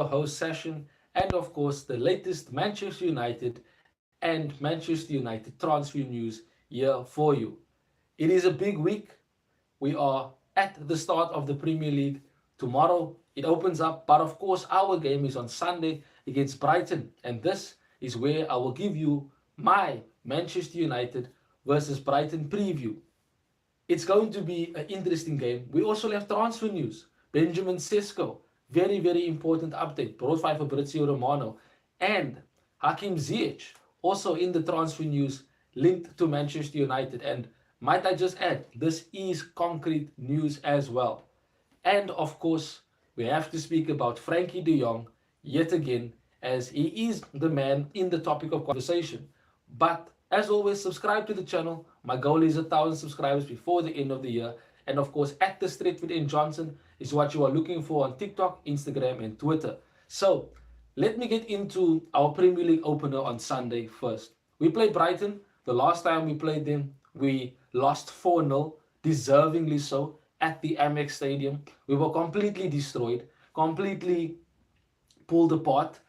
host session, and of course, the latest Manchester United and Manchester United transfer news here for you. It is a big week. We are at the start of the Premier League. Tomorrow it opens up, but of course, our game is on Sunday against Brighton, and this is where I will give you my Manchester United versus Brighton preview. It's going to be an interesting game. We also have transfer news. Benjamin Sesko, very, very important update, brought by Fabrizio Romano. And Hakim Ziyech, also in the transfer news, linked to Manchester United. And might I just add, this is concrete news as well. And of course, we have to speak about Frankie de Jong yet again, as he is the man in the topic of conversation. But as always, subscribe to the channel. My goal is 1,000 subscribers before the end of the year. And of course, at the Stretford N Johnson is what you are looking for on TikTok, Instagram, and Twitter. So let me get into our Premier League opener on Sunday first. We played Brighton. The last time we played them, we lost 4-0, deservingly so, at the Amex Stadium. We were completely destroyed, completely pulled apart.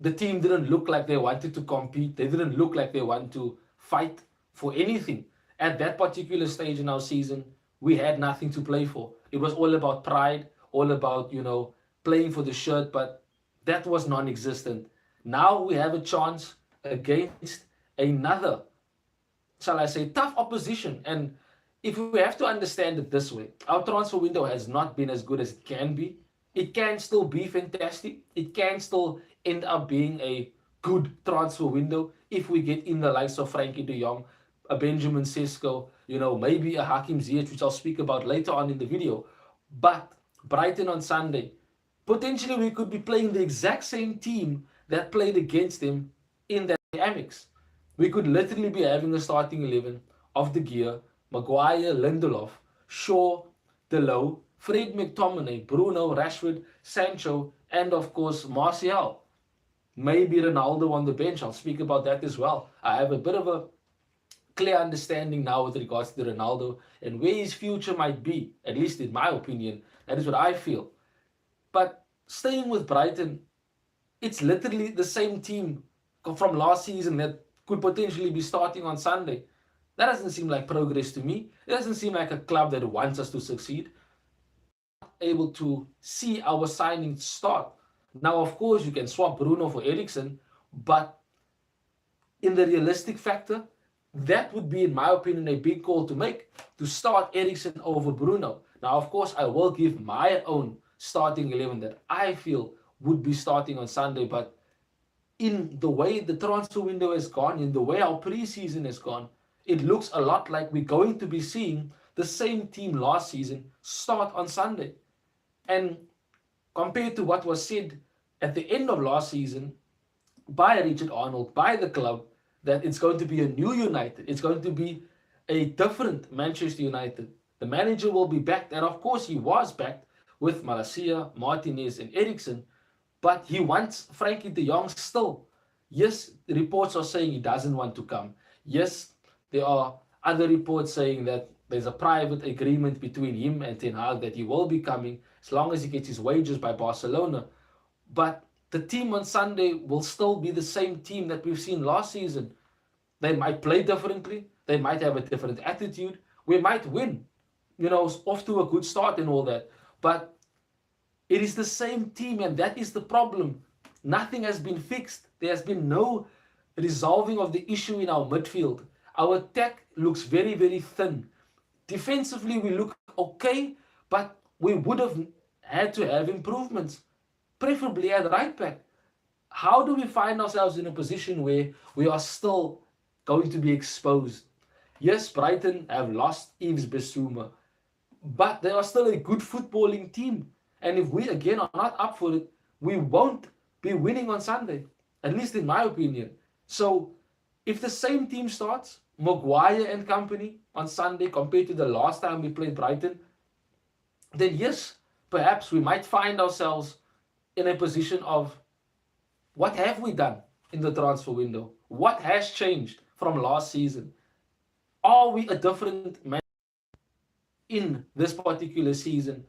The team didn't look like they wanted to compete. They didn't look like they want to fight for anything. At that particular stage in our season, we had nothing to play for. It was all about pride, all about, playing for the shirt, but that was non-existent. Now we have a chance against another, shall I say, tough opposition. And if we have to understand it this way, our transfer window has not been as good as it can be. It can still be fantastic. It can still end up being a good transfer window if we get in the likes of Frankie de Jong, a Benjamin Sesko, maybe a Hakim Ziyech, which I'll speak about later on in the video. But Brighton on Sunday, potentially we could be playing the exact same team that played against them in that Amex. We could literally be having a starting 11 of De Gea, Maguire, Lindelof, Shaw, Delo, Fred McTominay, Bruno, Rashford, Sancho, and of course Martial. Maybe Ronaldo on the bench. I'll speak about that as well. I have a bit of a clear understanding now with regards to Ronaldo and where his future might be, at least in my opinion. That is what I feel. But staying with Brighton, it's literally the same team from last season that could potentially be starting on Sunday. That doesn't seem like progress to me. It doesn't seem like a club that wants us to succeed. Able to see our signings start. Now, of course, you can swap Bruno for Eriksen, but in the realistic factor, that would be, in my opinion, a big call to make, to start Eriksen over Bruno. Now, of course, I will give my own starting 11 that I feel would be starting on Sunday, but in the way the transfer window has gone, in the way our preseason has gone, it looks a lot like we're going to be seeing the same team last season start on Sunday. And compared to what was said at the end of last season by Richard Arnold, by the club, that it's going to be a new United. It's going to be a different Manchester United. The manager will be backed, and of course he was backed with Malacia, Martinez, and Eriksen, but he wants Frankie de Jong still. Yes, the reports are saying he doesn't want to come. Yes, there are other reports saying that there's a private agreement between him and Ten Hag that he will be coming as long as he gets his wages by Barcelona. But the team on Sunday will still be the same team that we've seen last season. They might play differently. They might have a different attitude. We might win, off to a good start and all that. But it is the same team, and that is the problem. Nothing has been fixed. There has been no resolving of the issue in our midfield. Our attack looks very, very thin. Defensively, we look okay, but we would have had to have improvements, preferably at right back. How do we find ourselves in a position where we are still going to be exposed? Yes, Brighton have lost Yves Bissouma, but they are still a good footballing team. And if we again are not up for it, we won't be winning on Sunday, at least in my opinion. So if the same team starts, Maguire and company on Sunday compared to the last time we played Brighton, then yes, perhaps we might find ourselves in a position of, what have we done in the transfer window? What has changed from last season? Are we a different man in this particular season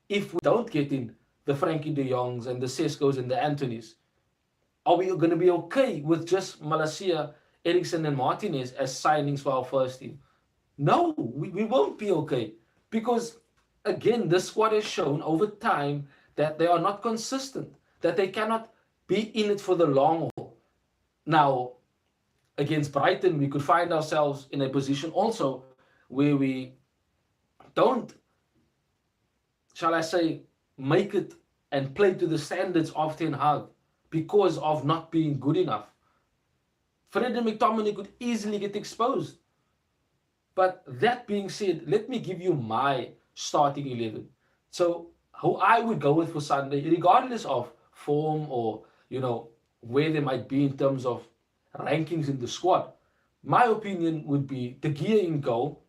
if we don't get in the Frankie de Jongs and the Seskos and the Anthonys? Are we going to be okay with just Malacia, Eriksen, and Martinez as signings for our first team? No, we won't be okay. Because, again, this squad has shown over time that they are not consistent, that they cannot be in it for the long haul. Now, against Brighton, we could find ourselves in a position also where we don't, shall I say, make it and play to the standards of Ten Hag because of not being good enough. Fred and McTominay could easily get exposed. But that being said, let me give you my starting 11. So, who I would go with for Sunday, regardless of form or, where they might be in terms of rankings in the squad. My opinion would be De Gea in goal.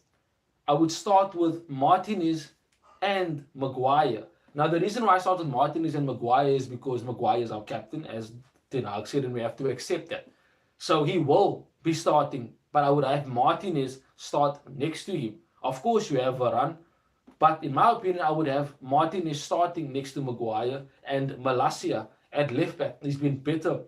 I would start with Martinez and Maguire. Now, the reason why I started Martinez and Maguire is because Maguire is our captain, as Ten Hag said, and we have to accept that. So he will be starting, but I would have Martinez start next to him. Of course, you have Varane, but in my opinion, I would have Martinez starting next to Maguire and Malacia at left back. He's been better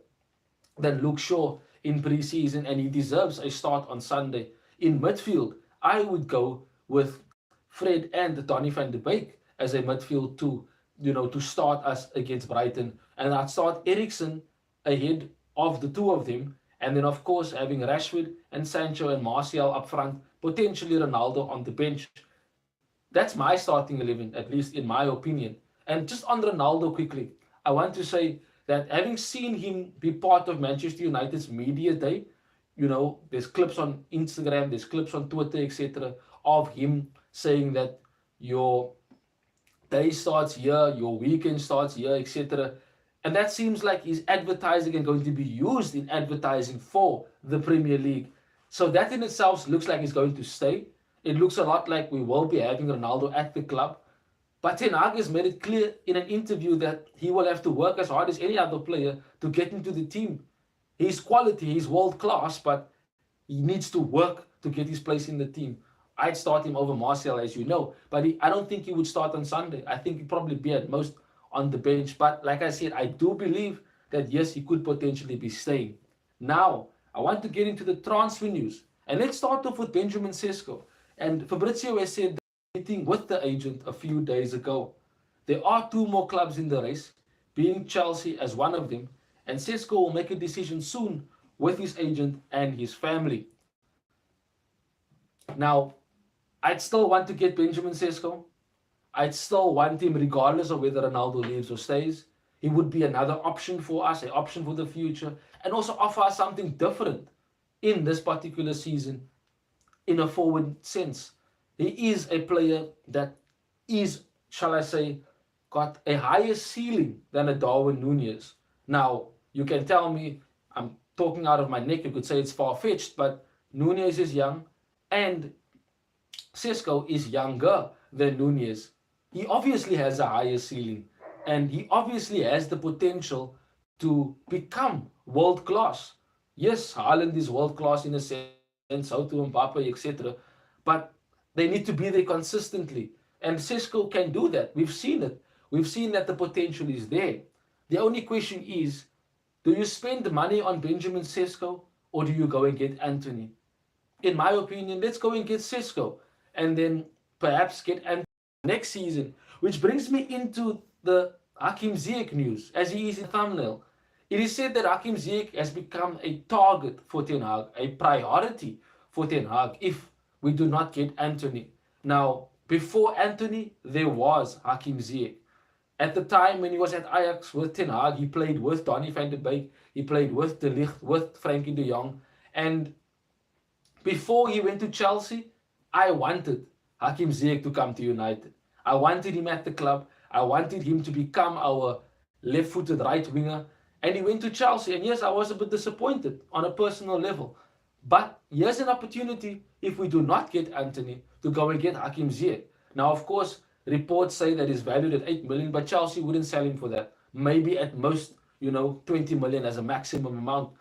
than Luke Shaw in pre-season, and he deserves a start on Sunday. In midfield, I would go with Fred and Donny van de Beek as a midfield to start us against Brighton. And I'd start Eriksen ahead of the two of them. And then, of course, having Rashford and Sancho and Martial up front, potentially Ronaldo on the bench. That's my starting 11, at least in my opinion. And just on Ronaldo quickly, I want to say that having seen him be part of Manchester United's media day, there's clips on Instagram, there's clips on Twitter, etc., of him saying that your day starts here, your weekend starts here, etc. And that seems like he's advertising and going to be used in advertising for the Premier League. So that in itself looks like he's going to stay. It looks a lot like we will be having Ronaldo at the club. But Ten Hag has made it clear in an interview that he will have to work as hard as any other player to get into the team. He's quality, he's world class, but he needs to work to get his place in the team. I'd start him over Martial, as you know, but I don't think he would start on Sunday. I think he'd probably be at most on the bench. But like I said, I do believe that yes, he could potentially be staying. Now, I want to get into the transfer news. And let's start off with Benjamin Sesko. And Fabrizio has said that meeting with the agent a few days ago. There are two more clubs in the race, being Chelsea as one of them, and Sesko will make a decision soon with his agent and his family. Now, I'd still want to get Benjamin Sesko. I'd still want him regardless of whether Ronaldo leaves or stays. He would be another option for us, an option for the future, and also offer us something different in this particular season in a forward sense. He is a player that is, shall I say, got a higher ceiling than a Darwin Núñez. Now, you can tell me I'm talking out of my neck. You could say it's far-fetched, but Núñez is young and Sesko is younger than Núñez. He obviously has a higher ceiling and he obviously has the potential to become world-class. Yes, Haaland is world-class in a sense, so to Mbappe, etc. But they need to be there consistently. And Sesko can do that. We've seen it. We've seen that the potential is there. The only question is, do you spend money on Benjamin Sesko or do you go and get Anthony? In my opinion, let's go and get Sesko and then perhaps get Anthony next season. Which brings me into the Hakim Ziyech news, as he is in the thumbnail. It is said that Hakim Ziyech has become a target for Ten Hag, a priority for Ten Hag if we do not get Anthony. Now, before Anthony, there was Hakim Ziyech. At the time when he was at Ajax with Ten Hag, he played with Donny van de Beek, he played with De Ligt, with Frankie de Jong. And before he went to Chelsea, I wanted Hakim Ziyech to come to United. I wanted him at the club. I wanted him to become our left-footed right winger. And he went to Chelsea. And yes, I was a bit disappointed on a personal level. But here's an opportunity, if we do not get Anthony, to go and get Hakim Ziyech. Now, of course, reports say that he's valued at 8 million, but Chelsea wouldn't sell him for that. Maybe at most, 20 million as a maximum amount.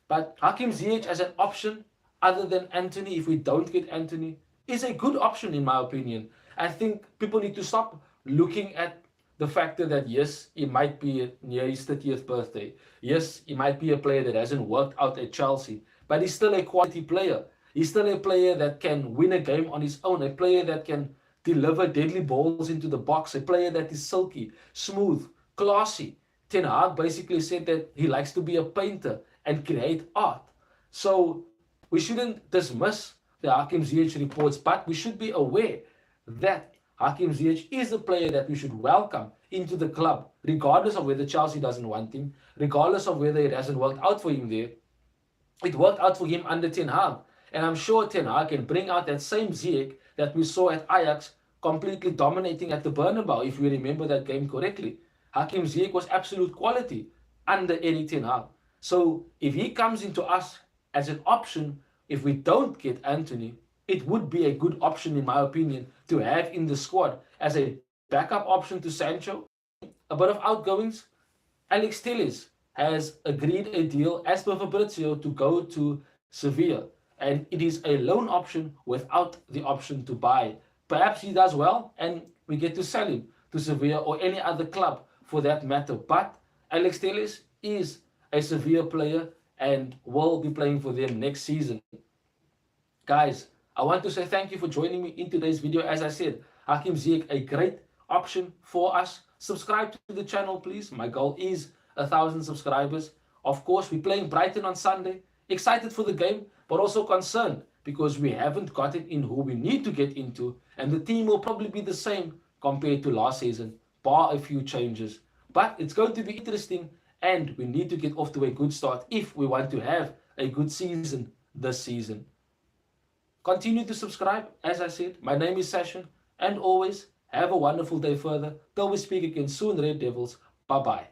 But Hakim Ziyech as an option, other than Anthony, if we don't get Anthony, is a good option in my opinion. I think people need to stop looking at the factor that yes, he might be near his 30th birthday. Yes, he might be a player that hasn't worked out at Chelsea, but he's still a quality player. He's still a player that can win a game on his own, a player that can deliver deadly balls into the box, a player that is silky, smooth, classy. Ten Hag basically said that he likes to be a painter and create art. So we shouldn't dismiss the Hakim Ziyech reports, but we should be aware that Hakim Ziyech is a player that we should welcome into the club, regardless of whether Chelsea doesn't want him, regardless of whether it hasn't worked out for him there. It worked out for him under Ten Hag. And I'm sure Ten Hag can bring out that same Ziyech that we saw at Ajax, completely dominating at the Bernabeu, if we remember that game correctly. Hakim Ziyech was absolute quality under Eddie Ten Hag. So if he comes into us as an option, if we don't get Anthony, it would be a good option, in my opinion, to have in the squad as a backup option to Sancho. A bit of outgoings. Alex Telles has agreed a deal as per Fabrizio to go to Sevilla, and it is a loan option without the option to buy. Perhaps he does well and we get to sell him to Sevilla or any other club for that matter. But Alex Telles is a Sevilla player and will be playing for them next season. Guys, I want to say thank you for joining me in today's video. As I said, Hakim Ziyech, a great option for us. Subscribe to the channel, please. My goal is 1,000 subscribers. Of course, we're playing Brighton on Sunday. Excited for the game, but also concerned because we haven't gotten in who we need to get into, and the team will probably be the same compared to last season, bar a few changes. But it's going to be interesting, and we need to get off to a good start if we want to have a good season this season. Continue to subscribe. As I said, my name is Session, and always have a wonderful day further till we speak again soon, Red Devils. Bye bye.